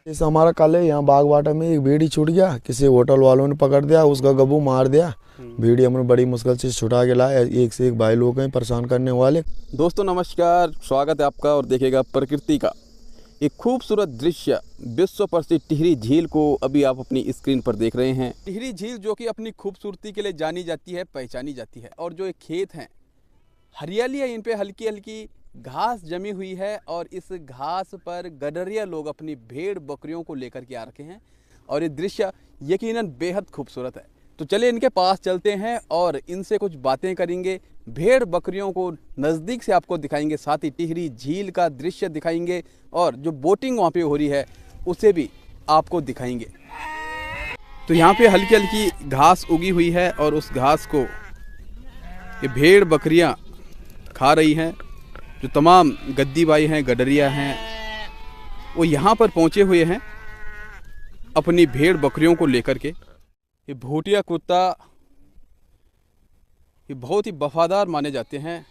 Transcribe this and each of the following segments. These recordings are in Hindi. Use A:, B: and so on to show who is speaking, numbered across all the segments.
A: जैसे हमारा कल है यहाँ बागवाटा में एक भेड़ी छूट गया, किसी होटल वालों ने पकड़ दिया, उसका गब्बू मार दिया। भेड़ी हमने बड़ी मुश्किल से छुटा के लाए। एक से एक भाई लोग हैं परेशान करने वाले।
B: दोस्तों नमस्कार, स्वागत है आपका और देखिएगा प्रकृति का एक खूबसूरत दृश्य विश्व प्रसिद्ध टिहरी झील को अभी आप अपनी स्क्रीन पर देख रहे हैं। टिहरी झील जो कि अपनी खूबसूरती के लिए जानी जाती है, पहचानी जाती है। और जो एक खेत हैं, हरियाली है, इन पे हल्की हल्की घास जमी हुई है और इस घास पर गडरिया लोग अपनी भेड़ बकरियों को लेकर के आ रखे हैं और ये दृश्य यकीनन बेहद खूबसूरत है। तो चलिए इनके पास चलते हैं और इनसे कुछ बातें करेंगे, भेड़ बकरियों को नज़दीक से आपको दिखाएंगे, साथ ही टिहरी झील का दृश्य दिखाएंगे और जो बोटिंग वहाँ पे हो रही है उसे भी आपको दिखाएंगे। तो यहाँ पे हल्की हल्की घास उगी हुई है और उस घास को ये भेड़ बकरियाँ खा रही हैं। जो तमाम गद्दी बाई हैं, गडरिया हैं, वो यहाँ पर पहुँचे हुए हैं अपनी भेड़ बकरियों को लेकर के। ये भूटिया कुत्ता ये बहुत ही वफादार माने जाते हैं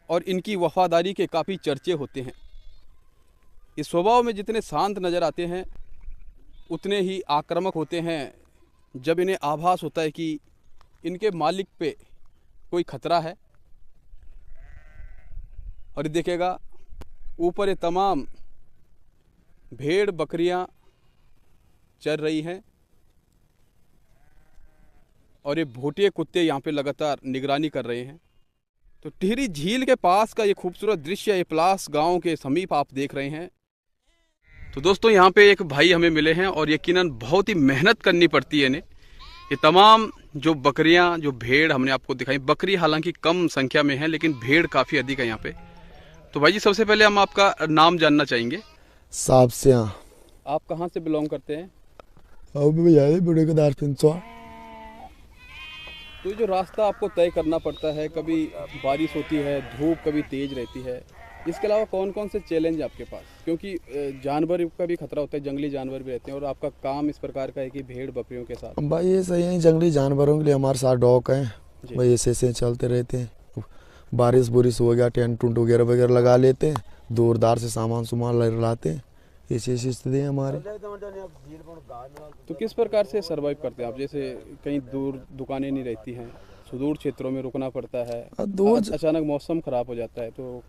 B: और इनकी वफादारी के काफ़ी चर्चे होते हैं। इस स्वभाव में जितने शांत नज़र आते हैं उतने ही आक्रामक होते हैं जब इन्हें आभास होता है कि इनके मालिक पे कोई खतरा है। और ये देखिएगा ऊपर ये तमाम भेड़ बकरियां चर रही हैं और ये भूटिया कुत्ते यहाँ पे लगातार निगरानी कर रहे हैं। तो टिहरी झील के पास का ये खूबसूरत दृश्य ये पलास गांव के समीप आप देख रहे हैं। तो दोस्तों यहाँ पे एक भाई हमें मिले हैं और यकीनन बहुत ही मेहनत करनी पड़ती है इन्हें। ये तमाम जो बकरियाँ, जो भेड़ हमने आपको दिखाई, बकरी हालांकि कम संख्या में है लेकिन भेड़ काफ़ी अधिक है यहाँ पे। तो भाई जी सबसे पहले हम आपका नाम जानना चाहेंगे।
A: साहब से यहाँ
B: आप कहाँ से बिलोंग करते हैं?
A: बड़े केदार पिंचवा।
B: तो जो रास्ता आपको तय करना पड़ता है, कभी बारिश होती है, धूप कभी तेज रहती है, इसके अलावा कौन कौन से चैलेंज है आपके पास? क्योंकि जानवर का भी खतरा होता है, जंगली जानवर भी रहते हैं और आपका काम इस प्रकार का है कि भेड़ बकरियों के साथ।
A: भाई ये सही है, जंगली जानवरों के लिए हमारे साथ डॉग हैं भाई, ऐसे चलते रहते हैं। बारिश बुरिश हो गया, टेंट टूंट वगैरह वगैरह लगा लेते हैं, दूरदार से सामान लाते हैं। ऐसी स्थिति है हमारी।
B: तो किस प्रकार से सरवाइव करते हैं आप? जैसे कहीं दूर दुकानें नहीं रहती हैं, सुदूर क्षेत्रों में रुकना पड़ता है, अचानक मौसम खराब हो जाता है, तो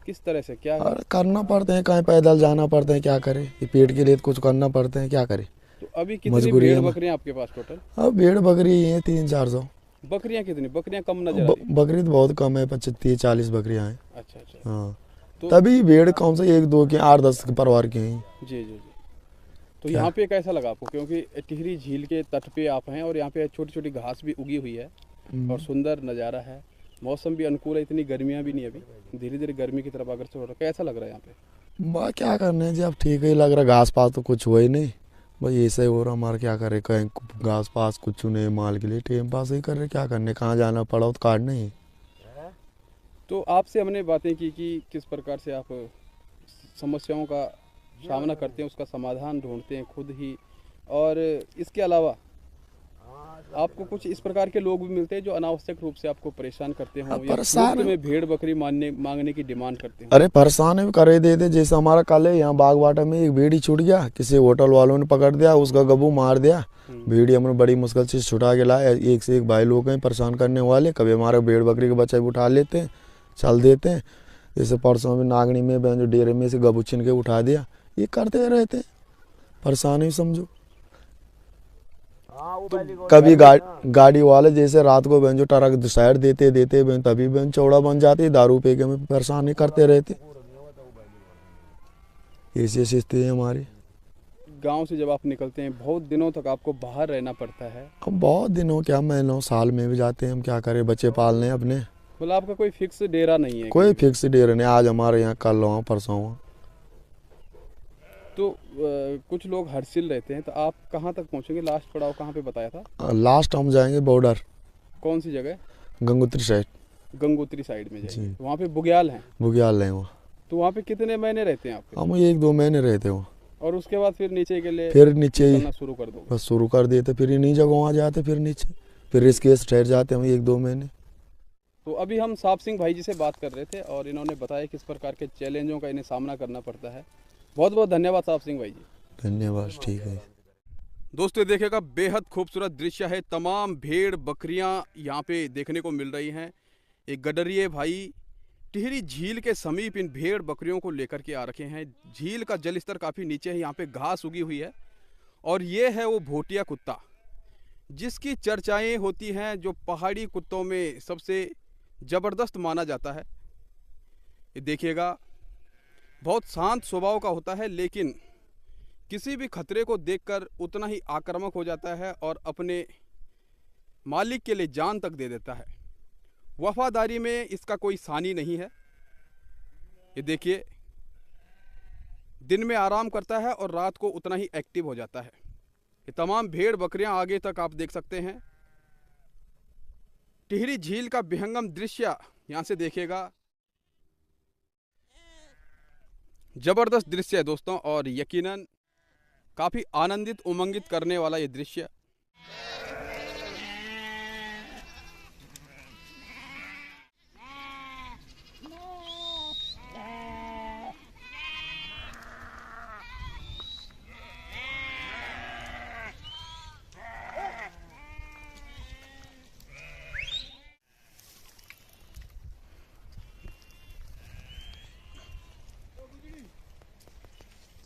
B: किस तरह से क्या
A: करना पड़ते हैं? कहीं पैदल जाना पड़ता है, क्या करें? ये पेट के लिए कुछ करना पड़ता है, क्या करें?
B: तो अभी कितनी भेड़ बकरियां आपके पास टोटल?
A: अब भेड़ बकरी है 300-400।
B: बकरियां कितनी? बकरियां कम नजर आ रही?
A: बकरी तो बहुत कम है, 25-40 बकरियां हैं।
B: अच्छा अच्छा।
A: हाँ तो तभी भेड़ कौन सा 1-2 के 8-10 परिवार के हैं।
B: जी जी जी। तो यहाँ पे कैसा लगा आपको? क्योंकि टिहरी झील के तट पे आप हैं और यहाँ पे छोटी छोटी घास भी उगी हुई है और सुंदर नज़ारा है, मौसम भी अनुकूल है, इतनी गर्मियाँ भी नहीं, अभी धीरे धीरे गर्मी की तरफ अग्रसर हो रहा है। कैसा लग रहा है यहाँ पे?
A: क्या करने जी, अब ठीक ही लग रहा। घास पास तो कुछ हुआ ही नहीं भाई, ऐसा ही हो रहा हमारा। क्या करे, कहीं घास पास कुछ नहीं, माल के लिए टाइम पास ही कर रहे। क्या करने, कहाँ जाना पड़ा तो काटना ही।
B: तो आपसे हमने बातें की कि किस प्रकार से आप समस्याओं का सामना करते हैं, उसका समाधान ढूंढते हैं खुद ही, और इसके अलावा आपको कुछ इस प्रकार के लोग भी मिलते हैं जो अनावश्यक रूप से आपको परेशान करते हो या मुफ्त में भेड़ बकरी मांगने की डिमांड करते हैं।
A: अरे परेशान करे देते। जैसे हमारा कल है यहाँ बागवाटा में एक भेड़ी छूट गया, किसी होटल वालों ने पकड़ दिया, उसका गब्बू मार दिया। भेड़ी हमने बड़ी मुश्किल से छुटा के लाए। एक से एक भाई लोग हैं परेशान करने वाले। कभी हमारे भेड़ बकरी के बच्चे उठा लेते हैं, चल देते हैं। जैसे परसों में नागनी में जो डेरे में से गब्बू छिन के उठा दिया। ये करते रहते हैं, परेशान ही समझो। तो कभी गाड़ी वाले जैसे रात को जो ट्रक साइड देते तभी चौड़ा बन जाती, दारू पी के में परेशान करते रहते। ऐसी स्थिति है हमारी।
B: गांव से जब आप निकलते हैं बहुत दिनों तक आपको बाहर रहना पड़ता है?
A: हम बहुत दिनों, क्या महीनों साल में भी जाते हैं। हम क्या करें, बच्चे पालने अपने।
B: मतलब आपका कोई फिक्स डेरा नहीं है?
A: कोई फिक्स डेरा नहीं, आज हमारे यहाँ, कल वहाँ, परसों वहाँ।
B: तो कुछ लोग हरसिल रहते हैं, तो आप कहाँ तक पहुँचेंगे? लास्ट पड़ाव कहाँ पे बताया था?
A: लास्ट हम जाएंगे बॉर्डर।
B: कौन सी जगह?
A: गंगोत्री साइड।
B: गंगोत्री साइड में जाएंगे, तो वहाँ पे बुग्याल हैं?
A: बुग्याल है वहाँ।
B: तो वहाँ पे कितने महीने रहते हैं आपके?
A: हम 1-2 महीने रहते हो
B: और उसके बाद फिर नीचे के लिए
A: फिर नीचे ही
B: शुरू कर दो?
A: बस शुरू कर दिए थे, फिर इन्हीं जगहों आ जाते, फिर नीचे, फिर इसके ठहर जाते हम 1-2 महीने।
B: तो अभी हम साहब सिंह भाई जी से बात कर रहे थे और इन्होंने बताया किस प्रकार के चैलेंजों का इन्हें सामना करना पड़ता है। बहुत बहुत धन्यवाद साहब सिंह भाई जी।
A: धन्यवाद, ठीक है।
B: दोस्तों ये देखिएगा, बेहद खूबसूरत दृश्य है। तमाम भेड़ बकरियां यहाँ पे देखने को मिल रही हैं। एक गडरिये भाई टिहरी झील के समीप इन भेड़ बकरियों को लेकर के आ रखे हैं। झील का जल स्तर काफ़ी नीचे है, यहाँ पे घास उगी हुई है। और ये है वो भोटिया कुत्ता जिसकी चर्चाएं होती हैं, जो पहाड़ी कुत्तों में सबसे ज़बरदस्त माना जाता है। ये देखिएगा, बहुत शांत स्वभाव का होता है, लेकिन किसी भी खतरे को देखकर उतना ही आक्रामक हो जाता है और अपने मालिक के लिए जान तक दे देता है। वफादारी में इसका कोई सानी नहीं है। ये देखिए, दिन में आराम करता है और रात को उतना ही एक्टिव हो जाता है। ये तमाम भेड़ बकरियां आगे तक आप देख सकते हैं। टिहरी झील का विहंगम दृश्य यहाँ से देखिएगा। जबरदस्त दृश्य है दोस्तों, और यकीनन काफ़ी आनंदित उमंगित करने वाला ये दृश्य।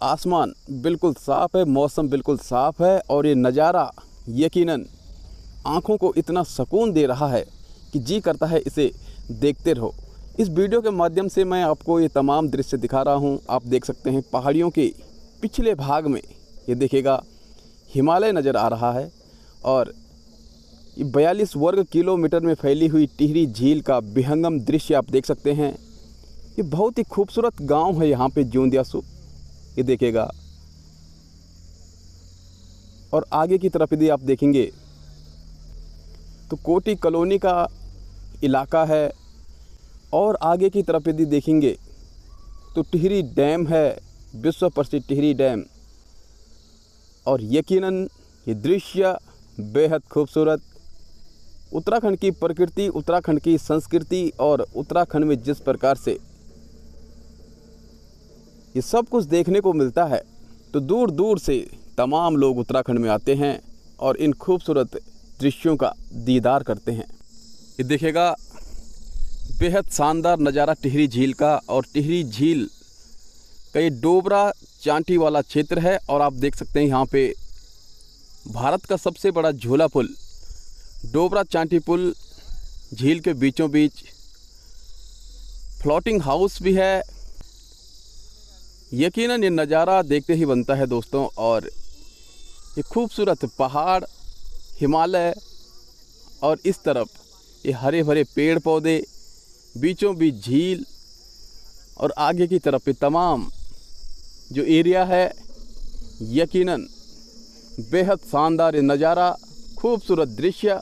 B: आसमान बिल्कुल साफ़ है, मौसम बिल्कुल साफ़ है, और ये नज़ारा यकीनन आँखों को इतना सुकून दे रहा है कि जी करता है इसे देखते रहो। इस वीडियो के माध्यम से मैं आपको ये तमाम दृश्य दिखा रहा हूँ। आप देख सकते हैं पहाड़ियों के पिछले भाग में ये देखिएगा हिमालय नज़र आ रहा है, और ये 42 वर्ग किलोमीटर में फैली हुई टिहरी झील का विहंगम दृश्य आप देख सकते हैं। ये बहुत ही खूबसूरत गांव है यहाँ पे जोंदियासु, ये देखिएगा। और आगे की तरफ यदि आप देखेंगे तो कोटी कॉलोनी का इलाका है, और आगे की तरफ यदि देखेंगे तो टिहरी डैम है, विश्व प्रसिद्ध टिहरी डैम। और यकीनन ये दृश्य बेहद खूबसूरत। उत्तराखंड की प्रकृति, उत्तराखंड की संस्कृति और उत्तराखंड में जिस प्रकार से ये सब कुछ देखने को मिलता है, तो दूर दूर से तमाम लोग उत्तराखंड में आते हैं और इन खूबसूरत दृश्यों का दीदार करते हैं। ये देखिएगा, बेहद शानदार नज़ारा टिहरी झील का। और टिहरी झील का ये डोबरा चांटी वाला क्षेत्र है, और आप देख सकते हैं यहाँ पे भारत का सबसे बड़ा झूला पुल डोबरा चांटी पुल झील के बीचों बीच। फ्लोटिंग हाउस भी है। यकीनन ये नज़ारा देखते ही बनता है दोस्तों। और ये खूबसूरत पहाड़, हिमालय, और इस तरफ ये हरे भरे पेड़ पौधे, बीचों बीच झील, और आगे की तरफ ये तमाम जो एरिया है, यकीनन बेहद शानदार ये नज़ारा, खूबसूरत दृश्य।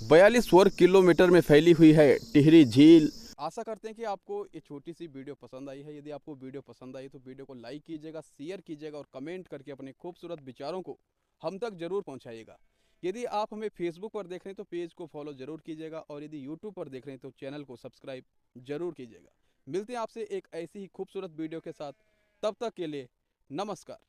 B: 42 वर्ग किलोमीटर में फैली हुई है टिहरी झील। आशा करते हैं कि आपको ये छोटी सी वीडियो पसंद आई है। यदि आपको वीडियो पसंद आई तो वीडियो को लाइक कीजिएगा, शेयर कीजिएगा, और कमेंट करके अपने खूबसूरत विचारों को हम तक ज़रूर पहुंचाइएगा। यदि आप हमें फेसबुक पर देख रहे हैं तो पेज को फॉलो ज़रूर कीजिएगा, और यदि यूट्यूब पर देख रहे हैं तो चैनल को सब्सक्राइब ज़रूर कीजिएगा। मिलते हैं आपसे एक ऐसी ही खूबसूरत वीडियो के साथ। तब तक के लिए नमस्कार।